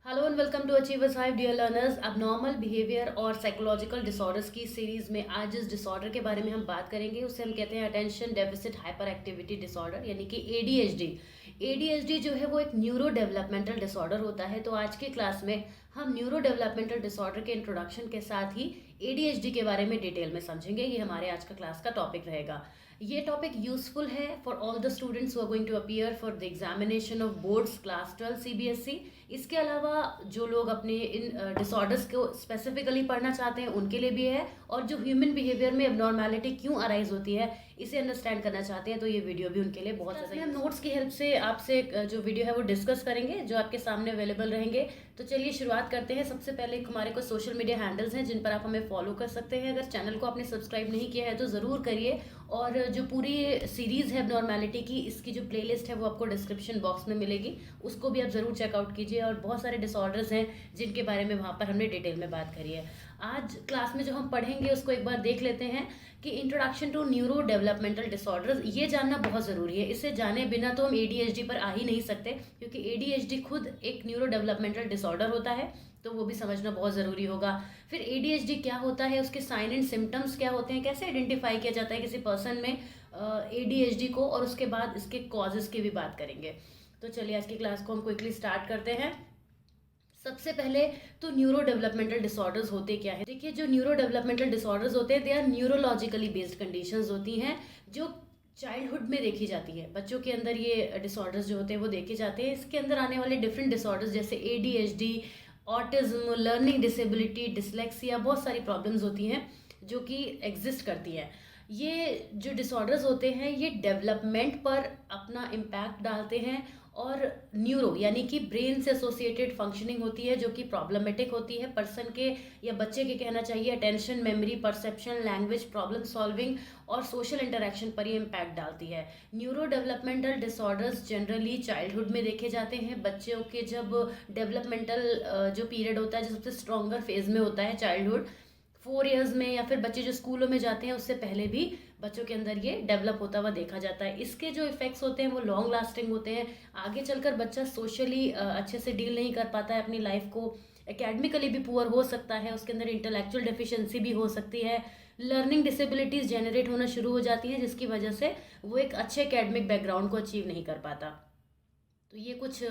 Hello and welcome to Achievers Hive dear learners. अब normal behaviour और psychological disorders की series में आज जिस डिसऑर्डर के बारे में हम बात करेंगे उसे हम कहते हैं attention deficit hyper activity disorder यानी कि एडीएचडी। एडीएचडी जो है वो एक न्यूरो डेवलपमेंटल डिसऑर्डर होता है। तो आज की क्लास में हम न्यूरो डेवलपमेंटल डिसऑर्डर के इंट्रोडक्शन के साथ ही एडीएचडी के बारे में डिटेल में समझेंगे। ये हमारे आज का क्लास का टॉपिक रहेगा। ये टॉपिक यूजफुल है for all the students who are going to appear for the examination of boards class 12 CBSE. इसके अलावा जो लोग अपने इन डिसऑर्डर्स को स्पेसिफिकली पढ़ना चाहते हैं उनके लिए भी है, और जो ह्यूमन बिहेवियर में एबनॉर्मेलिटी क्यों अराइज होती है इसे अंडरस्टैंड करना चाहते हैं तो ये वीडियो भी उनके लिए बहुत ज़्यादा। हम नोट्स की हेल्प से आपसे जो वीडियो है वो डिस्कस करेंगे जो आपके सामने अवेलेबल रहेंगे। तो चलिए शुरुआत करते हैं। सबसे पहले हमारे कुछ सोशल मीडिया हैंडल्स हैं जिन पर आप हमें फॉलो कर सकते हैं। अगर चैनल को आपने सब्सक्राइब नहीं किया है तो ज़रूर करिए, और जो पूरी सीरीज़ है एबनॉर्मेलिटी की इसकी जो प्लेलिस्ट है वो आपको डिस्क्रिप्शन बॉक्स में मिलेगी, उसको भी आप ज़रूर चेकआउट कीजिए। और बहुत सारे डिसऑर्डर्स हैं जिनके बारे में वहाँ पर हमने डिटेल में बात करी है। आज क्लास में जो हम पढ़ेंगे उसको एक बार देख लेते हैं कि introduction to neuro developmental disorders, ये जानना बहुत ज़रूरी है। इसे जाने बिना तो हम एडीएचडी पर आ ही नहीं सकते, क्योंकि एडीएचडी खुद एक न्यूरो डेवलपमेंटल डिसऑर्डर होता है, तो वो भी समझना बहुत ज़रूरी होगा। फिर एडीएचडी क्या होता है, उसके साइन एंड सिम्टम्स क्या होते हैं, कैसे आइडेंटिफाई किया जाता है किसी पर्सन में एडीएचडी को, और उसके बाद इसके कॉजेज़ की भी बात करेंगे। तो चलिए आज की क्लास को हम क्विकली स्टार्ट करते हैं। सबसे पहले तो न्यूरो डेवलपमेंटल डिसऑर्डर्स होते क्या है। देखिए, जो न्यूरो डेवलपमेंटल डिसऑर्डर्स होते हैं they are neurologically based conditions होती हैं जो चाइल्डहुड में देखी जाती है। बच्चों के अंदर ये डिसऑर्डर्स जो होते हैं वो देखे जाते हैं। इसके अंदर आने वाले डिफरेंट डिसऑर्डर्स जैसे ADHD, autism, learning disability, dyslexia, बहुत सारी प्रॉब्लम्स होती हैं जो कि एग्जिस्ट करती हैं। ये जो डिसऑर्डर्स होते हैं ये डेवलपमेंट पर अपना इम्पैक्ट डालते हैं, और न्यूरो यानी कि ब्रेन से एसोसिएटेड फंक्शनिंग होती है जो कि प्रॉब्लमेटिक होती है पर्सन के या बच्चे के, कहना चाहिए, attention, memory, perception, language, problem solving और सोशल इंटरेक्शन पर ये इम्पैक्ट डालती है। Neuro developmental disorders generally childhood में देखे जाते हैं। बच्चों के जब डेवलपमेंटल जो पीरियड होता है जो सबसे स्ट्रॉन्गर फेज में होता है चाइल्डहुड, 4 ईयर्स में, या फिर बच्चे जो स्कूलों में जाते हैं उससे पहले भी बच्चों के अंदर ये डेवलप होता हुआ देखा जाता है। इसके जो इफेक्ट्स होते हैं वो लॉन्ग लास्टिंग होते हैं। आगे चलकर बच्चा सोशली अच्छे से डील नहीं कर पाता है अपनी लाइफ को, एकेडमिकली भी पुअर हो सकता है, उसके अंदर इंटेलेक्चुअल डेफिशिएंसी भी हो सकती है, लर्निंग डिसेबिलिटीज़ जनरेट होना शुरू हो जाती हैं जिसकी वजह से वो एक अच्छे एकेडमिक बैकग्राउंड को अचीव नहीं कर पाता। तो ये कुछ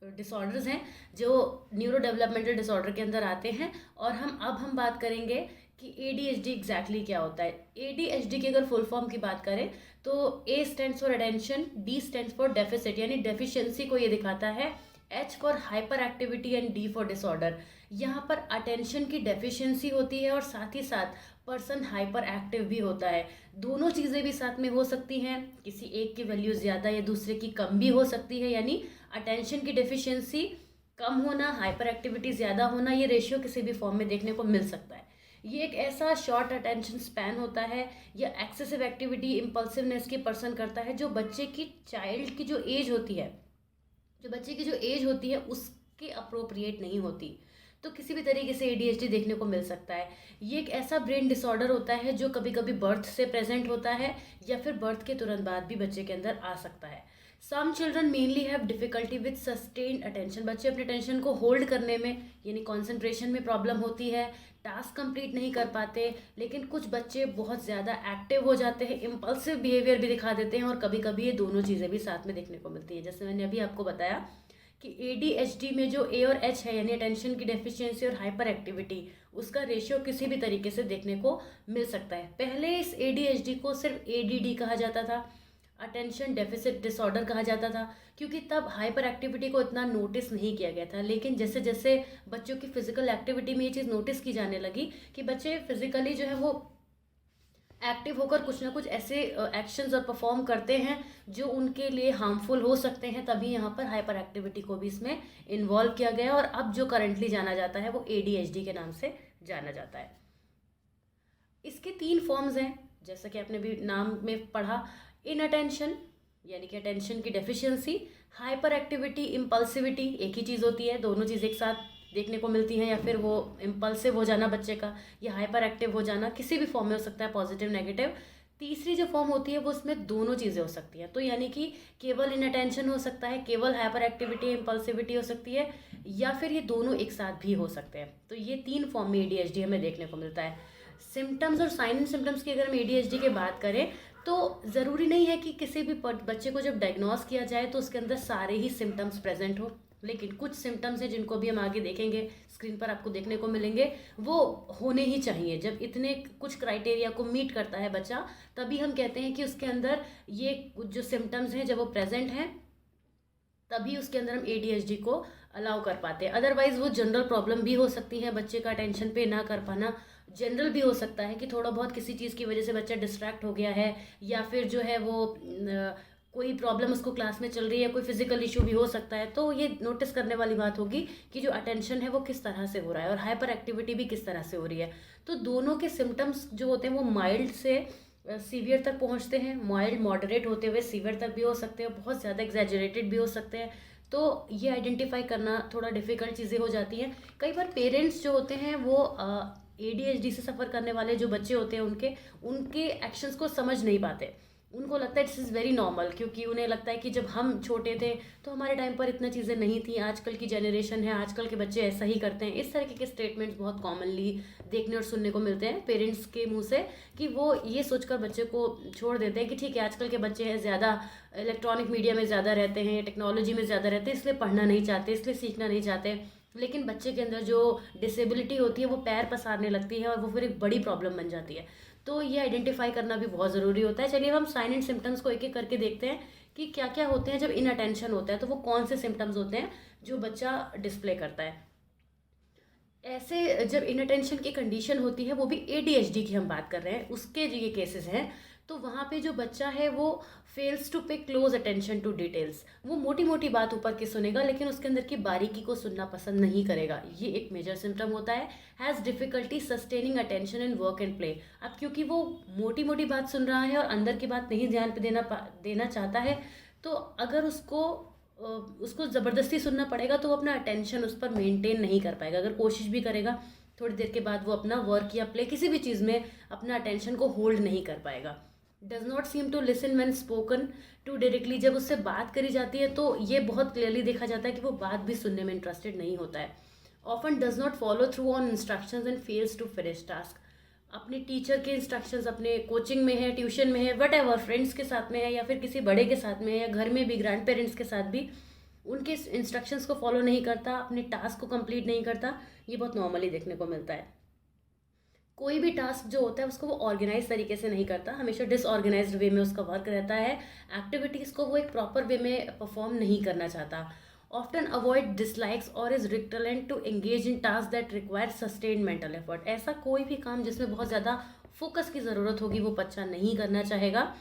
डिसऑर्डर्स हैं जो न्यूरो डेवलपमेंटल डिसऑर्डर के अंदर आते हैं। और हम बात करेंगे कि एडीएचडी एग्जैक्टली क्या होता है। एडीएचडी की अगर फुल फॉर्म की बात करें तो ए stands for attention, D stands for deficit यानी डेफिशिएंसी को ये दिखाता है, H for hyper activity and D for disorder. यहाँ पर अटेंशन की डेफिशिएंसी होती है और साथ ही साथ पर्सन हाइपर एक्टिव भी होता है। दोनों चीज़ें भी साथ में हो सकती हैं, किसी एक की वैल्यू ज़्यादा या दूसरे की कम भी हो सकती है। यानी अटेंशन की डेफिशिएंसी कम होना, हाइपर एक्टिविटी ज़्यादा होना, ये रेशियो किसी भी फॉर्म में देखने को मिल सकता है। ये एक ऐसा शॉर्ट अटेंशन स्पैन होता है या एक्सेसिव एक्टिविटी, इम्पल्सिवनेस की पर्सन करता है जो बच्चे की, चाइल्ड की जो एज होती है, जो बच्चे की जो एज होती है उसके अप्रोप्रिएट नहीं होती। तो किसी भी तरीके से एडीएचडी देखने को मिल सकता है। ये एक ऐसा ब्रेन डिसऑर्डर होता है जो कभी कभी बर्थ से प्रेजेंट होता है या फिर बर्थ के तुरंत बाद भी बच्चे के अंदर आ सकता है। Some children mainly have difficulty with sustained attention, बच्चे अपने टेंशन को होल्ड करने में यानी कॉन्सेंट्रेशन में प्रॉब्लम होती है, टास्क कंप्लीट नहीं कर पाते। लेकिन कुछ बच्चे बहुत ज़्यादा एक्टिव हो जाते हैं, इम्पल्सिव बिहेवियर भी दिखा देते हैं, और कभी कभी ये दोनों चीज़ें भी साथ में देखने को मिलती हैं। जैसे मैंने अभी आपको बताया कि एडीएचडी में जो ए और एच है यानी अटेंशन की डेफिशिएंसी और हाइपर एक्टिविटी, उसका रेशियो किसी भी तरीके से देखने को मिल सकता है। पहले इस एडीएचडी को सिर्फ एडीडी कहा जाता था, अटेंशन डेफिसिट डिसऑर्डर कहा जाता था, क्योंकि तब हाइपर एक्टिविटी को इतना नोटिस नहीं किया गया था। लेकिन जैसे जैसे बच्चों की फिजिकल एक्टिविटी में ये चीज़ नोटिस की जाने लगी कि बच्चे फिजिकली जो है वो एक्टिव होकर कुछ ना कुछ ऐसे एक्शंस और परफॉर्म करते हैं जो उनके लिए हार्मफुल हो सकते हैं, तभी यहाँ पर हाइपर एक्टिविटी को भी इसमें इन्वॉल्व किया गया, और अब जो करंटली जाना जाता है वो एडीएचडी के नाम से जाना जाता है। इसके 3 फॉर्म्स हैं जैसा कि आपने भी नाम में पढ़ा। इन अटेंशन यानी कि अटेंशन की डेफिशिएंसी, हाइपर एक्टिविटी, इम्पल्सिविटी एक ही चीज़ होती है, दोनों चीज़ एक साथ देखने को मिलती हैं। या फिर वो इम्पल्सिव हो जाना बच्चे का, या हाइपर एक्टिव हो जाना, किसी भी फॉर्म में हो सकता है, पॉजिटिव नेगेटिव। तीसरी जो फॉर्म होती है वो उसमें दोनों चीज़ें हो सकती हैं, तो यानी कि केवल इनअटेंशन हो सकता है, केवल हाइपर एक्टिविटी इम्पल्सिविटी हो सकती है, या फिर ये दोनों एक साथ भी हो सकते हैं। तो ये 3 फॉर्म में एडीएचडी हमें देखने को मिलता है। सिम्टम्स और साइन एंड सिम्टम्स की अगर हम एडीएचडी की बात करें तो ज़रूरी नहीं है कि किसी भी बच्चे को जब डायग्नोस किया जाए तो उसके अंदर सारे ही सिम्टम्स प्रेजेंट हो, लेकिन कुछ सिम्टम्स हैं जिनको भी हम आगे देखेंगे, स्क्रीन पर आपको देखने को मिलेंगे, वो होने ही चाहिए। जब इतने कुछ क्राइटेरिया को मीट करता है बच्चा, तभी हम कहते हैं कि उसके अंदर ये जो सिम्टम्स हैं जब वो प्रेजेंट हैं, तभी उसके अंदर हम एडीएचडी को अलाउ कर पाते हैं। अदरवाइज वो जनरल प्रॉब्लम भी हो सकती है, बच्चे का अटेंशन पे ना कर पाना जनरल भी हो सकता है कि थोड़ा बहुत किसी चीज़ की वजह से बच्चा डिस्ट्रैक्ट हो गया है, या फिर जो है वो कोई प्रॉब्लम उसको क्लास में चल रही है, कोई फिजिकल इशू भी हो सकता है। तो ये नोटिस करने वाली बात होगी कि जो अटेंशन है वो किस तरह से हो रहा है और हाइपर एक्टिविटी भी किस तरह से हो रही है। तो दोनों के सिम्टम्स जो होते हैं वो माइल्ड से सीवियर तक पहुंचते हैं, माइल्ड मॉडरेट होते हुए सीवियर तक भी हो सकते हैं, बहुत ज़्यादा एग्जैजरेटेड भी हो सकते हैं। तो ये आइडेंटिफाई करना थोड़ा डिफ़िकल्ट चीज़ें हो जाती हैं। कई बार पेरेंट्स जो होते हैं वो एडीएचडी से सफ़र करने वाले जो बच्चे होते हैं उनके उनके एक्शंस को समझ नहीं पाते। उनको लगता है दिस इज़ वेरी नॉर्मल, क्योंकि उन्हें लगता है कि जब हम छोटे थे तो हमारे टाइम पर इतना चीज़ें नहीं थी, आजकल की जनरेशन है, आजकल के बच्चे ऐसा ही करते हैं। इस तरीके के स्टेटमेंट्स बहुत कॉमनली देखने और सुनने को मिलते हैं पेरेंट्स के मुंह से, कि वो ये सोचकर बच्चे को छोड़ देते हैं कि ठीक है आजकल के बच्चे हैं ज़्यादा इलेक्ट्रॉनिक मीडिया में ज़्यादा रहते हैं, टेक्नोलॉजी में ज़्यादा रहते हैं, इसलिए पढ़ना नहीं चाहते, इसलिए सीखना नहीं चाहते। लेकिन बच्चे के अंदर जो डिसेबिलिटी होती है वो पैर पसारने लगती है और वो फिर एक बड़ी प्रॉब्लम बन जाती है। तो ये आइडेंटिफाई करना भी बहुत ज़रूरी होता है। चलिए हम साइन एंड सिम्टम्स को एक एक करके देखते हैं कि क्या क्या होते हैं जब इनअटेंशन होता है, तो वो कौन से सिम्टम्स होते हैं जो बच्चा डिस्प्ले करता है। ऐसे जब इनअटेंशन की कंडीशन होती है, वो भी एडीएचडी की हम बात कर रहे हैं, उसके जो ये केसेस हैं, तो वहाँ पे जो बच्चा है वो फेल्स टू पे क्लोज अटेंशन टू डिटेल्स, वो मोटी मोटी बात ऊपर की सुनेगा लेकिन उसके अंदर की बारीकी को सुनना पसंद नहीं करेगा, ये एक मेजर सिम्टम होता है। Has difficulty sustaining attention in work and play, अब क्योंकि वो मोटी मोटी बात सुन रहा है और अंदर की बात नहीं ध्यान पे देना चाहता है, तो अगर उसको ज़बरदस्ती सुनना पड़ेगा तो वो अपना अटेंशन उस पर मेंटेन नहीं कर पाएगा। अगर कोशिश भी करेगा थोड़ी देर के बाद वो अपना वर्क या प्ले किसी भी चीज़ में अपना अटेंशन को होल्ड नहीं कर पाएगा। Does not seem to listen when spoken to directly, जब उससे बात करी जाती है तो ये बहुत क्लियरली देखा जाता है कि वो बात भी सुनने में इंटरेस्टेड नहीं होता है। Often does not follow through on instructions and fails to finish task, अपने टीचर के इंस्ट्रक्शंस, अपने कोचिंग में है, ट्यूशन में है, वट एवर, फ्रेंड्स के साथ में है या फिर किसी बड़े के साथ में है या घर में भी ग्रैंड पेरेंट्स के साथ भी, उनके इंस्ट्रक्शंस को फॉलो नहीं करता, अपने टास्क को कंप्लीट नहीं करता, ये बहुत नॉर्मली देखने को मिलता है। कोई भी टास्क जो होता है उसको वो ऑर्गेनाइज तरीके से नहीं करता, हमेशा डिसऑर्गेनाइज्ड वे में उसका वर्क रहता है। एक्टिविटीज़ को वो एक प्रॉपर वे में परफॉर्म नहीं करना चाहता। ऑफ्टन अवॉइड डिसलाइक्स और is reluctant to engage in task that require sustain mental effort, ऐसा कोई भी काम जिसमें बहुत ज़्यादा फोकस की ज़रूरत होगी वो बच्चा नहीं करना चाहेगा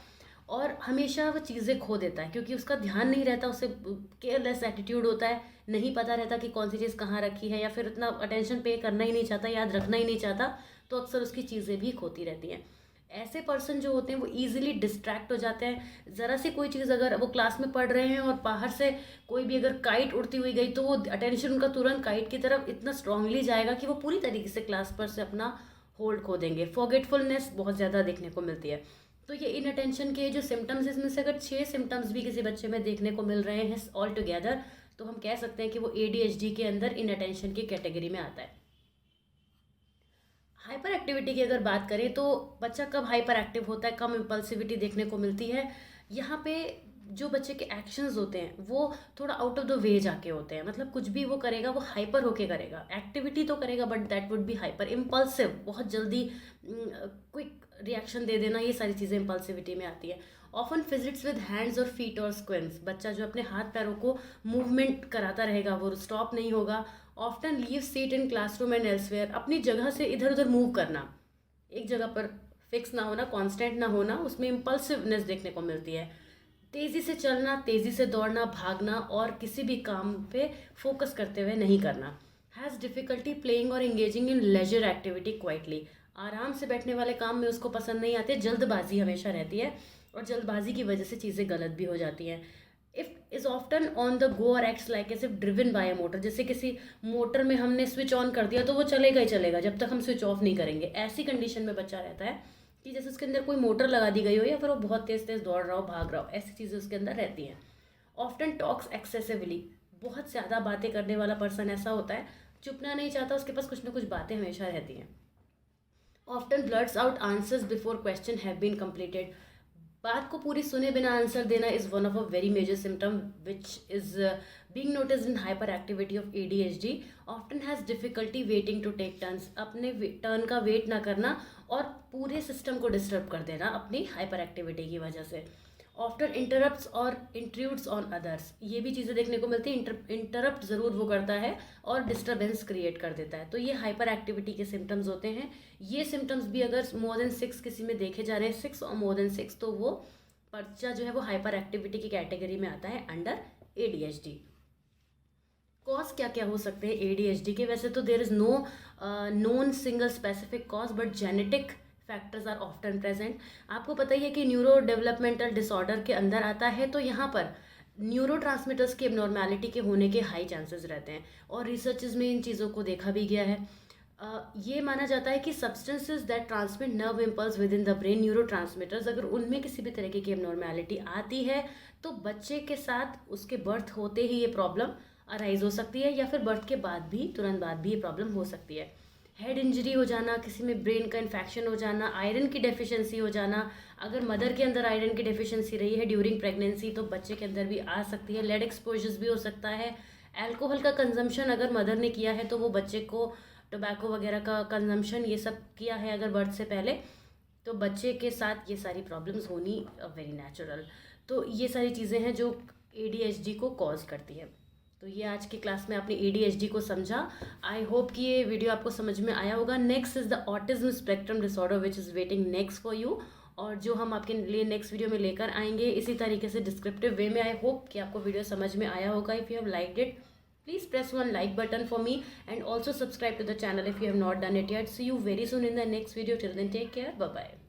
और हमेशा वो चीज़ें खो देता है क्योंकि उसका ध्यान नहीं रहता, उसे केयरलेस एटीट्यूड होता है, नहीं पता रहता कि कौन सी चीज़ कहाँ रखी है या फिर इतना अटेंशन पे करना ही नहीं चाहता, याद रखना ही नहीं चाहता, तो अक्सर उसकी चीज़ें भी खोती रहती हैं। ऐसे पर्सन जो होते हैं वो ईजिली डिस्ट्रैक्ट हो जाते हैं। ज़रा सी कोई चीज़ अगर वो क्लास में पढ़ रहे हैं और बाहर से कोई भी अगर काइट उड़ती हुई गई तो वो अटेंशन उनका तुरंत काइट की तरफ इतना स्ट्रांगली जाएगा कि वो पूरी तरीके से क्लास पर से अपना होल्ड खो देंगे। फॉरगेटफुलनेस बहुत ज़्यादा देखने को मिलती है। तो ये इन अटेंशन के जो सिम्टम्स, इसमें से अगर 6 सिम्टम्स भी किसी बच्चे में देखने को मिल रहे हैं ऑल टुगेदर, तो हम कह सकते हैं कि वो एडीएचडी के अंदर इन अटेंशन की कैटेगरी में आता है। हाइपर एक्टिविटी की अगर बात करें तो बच्चा कब हाइपर एक्टिव होता है, कम इम्पल्सिविटी देखने को मिलती है। यहाँ पे जो बच्चे के एक्शंस होते हैं वो थोड़ा आउट ऑफ द वे जाके होते हैं, मतलब कुछ भी वो करेगा वो हाइपर होके करेगा, एक्टिविटी तो करेगा but that would be hyper. Impulsive, बहुत जल्दी क्विक रिएक्शन दे देना, ये सारी चीज़ें इम्पल्सिविटी में आती है। ऑफन फिजिट्स विद हैंड्स और फीट और स्क्विंस, बच्चा जो अपने हाथ पैरों को मूवमेंट कराता रहेगा, वो स्टॉप नहीं होगा। Often leave seat in classroom and elsewhere, अपनी जगह से इधर उधर मूव करना, एक जगह पर फिक्स ना होना, कांस्टेंट ना होना, उसमें इम्पल्सिवनेस देखने को मिलती है। तेज़ी से चलना, तेज़ी से दौड़ना, भागना और किसी भी काम पे फोकस करते हुए नहीं करना। हैज़ डिफ़िकल्टी प्लेइंग और engaging in leisure activity quietly, आराम से बैठने वाले काम में उसको पसंद नहीं आते, जल्दबाजी हमेशा रहती है और जल्दबाजी की वजह से चीज़ें गलत भी हो जाती हैं। If is often on the go और acts like as if driven by a motor, जैसे किसी मोटर में हमने स्विच ऑन कर दिया तो वो चलेगा ही चलेगा जब तक हम स्विच ऑफ नहीं करेंगे, ऐसी कंडीशन में बच्चा रहता है। कि जैसे उसके अंदर कोई मोटर लगा दी गई हो या फिर वो बहुत तेज़ तेज़ दौड़ रहा हो, भाग रहा हो, ऐसी चीज़ें उसके अंदर रहती हैं। ऑफ्टन टॉक्स एक्सेसिवली, बहुत ज़्यादा बातें करने वाला पर्सन ऐसा होता है, चुपना नहीं चाहता, उसके पास कुछ ना कुछ बातें हमेशा रहती हैं। Often blurts out answers before question have been completed, बात को पूरी सुने बिना आंसर देना is one of a very major symptom which is being noticed in hyper activity of ADHD। Often has difficulty waiting to take turns, अपने turn का wait ना करना और पूरे सिस्टम को डिस्टर्ब कर देना अपनी हाइपर एक्टिविटी की वजह से। ऑफ्टन इंटरप्ट्स और इंट्रूड्स ऑन अदर्स, ये भी चीज़ें देखने को मिलती है, इंटरप्ट ज़रूर वो करता है और डिस्टर्बेंस क्रिएट कर देता है। तो ये हाइपर एक्टिविटी के सिम्टम्स होते हैं। ये सिम्टम्स भी अगर मोर देन 6 किसी में देखे जा रहे हैं, 6 और मोर देन 6, तो वो पर्चा जो है वो हाइपर एक्टिविटी की कैटेगरी में आता है अंडर ADHD। कॉज क्या क्या हो सकते हैं ADHD के? वैसे तो there is no known single specific cause, but genetic factors are often present. आपको पता ही है कि न्यूरो डेवलपमेंटल डिसऑर्डर के अंदर आता है, तो यहाँ पर न्यूरो ट्रांसमीटर्स की एबनॉर्मेलिटी के होने के हाई चांसेस रहते हैं और रिसर्चेज में इन चीज़ों को देखा भी गया है। ये माना जाता है कि substances that transmit nerve impulse with in the brain, neuro transmitters, अगर उनमें किसी भी तरीके की एबनॉर्मेलिटी आती है तो बच्चे के साथ उसके बर्थ होते ही ये प्रॉब्लम अराइज हो सकती है या फिर बर्थ के बाद भी, तुरंत बाद भी ये प्रॉब्लम हो सकती है। हेड इंजरी हो जाना, किसी में ब्रेन का इन्फेक्शन हो जाना, आयरन की डेफिशिएंसी हो जाना, अगर मदर के अंदर आयरन की डेफिशिएंसी रही है ड्यूरिंग प्रेगनेंसी तो बच्चे के अंदर भी आ सकती है। लेड एक्सपोजर्स भी हो सकता है। अल्कोहल का कंजम्पशन अगर मदर ने किया है तो वो बच्चे को, टोबैको वगैरह का कंजम्पशन ये सब किया है अगर बर्थ से पहले, तो बच्चे के साथ ये सारी प्रॉब्लम्स होनी वेरी नेचुरल। तो ये सारी चीज़ें हैं जो ADHD को कॉज करती है। तो ये आज की क्लास में आपने ADHD को समझा। आई होप कि ये वीडियो आपको समझ में आया होगा। Next is the autism spectrum disorder which is waiting next for you, और जो हम आपके लिए नेक्स्ट वीडियो में लेकर आएंगे इसी तरीके से डिस्क्रिप्टिव वे में। आई होप कि आपको वीडियो समझ में आया होगा। If you have liked it, please press one like button for me and also subscribe to the channel if you have not done it yet. See you very soon in the next video. Till then, take care. Bye bye.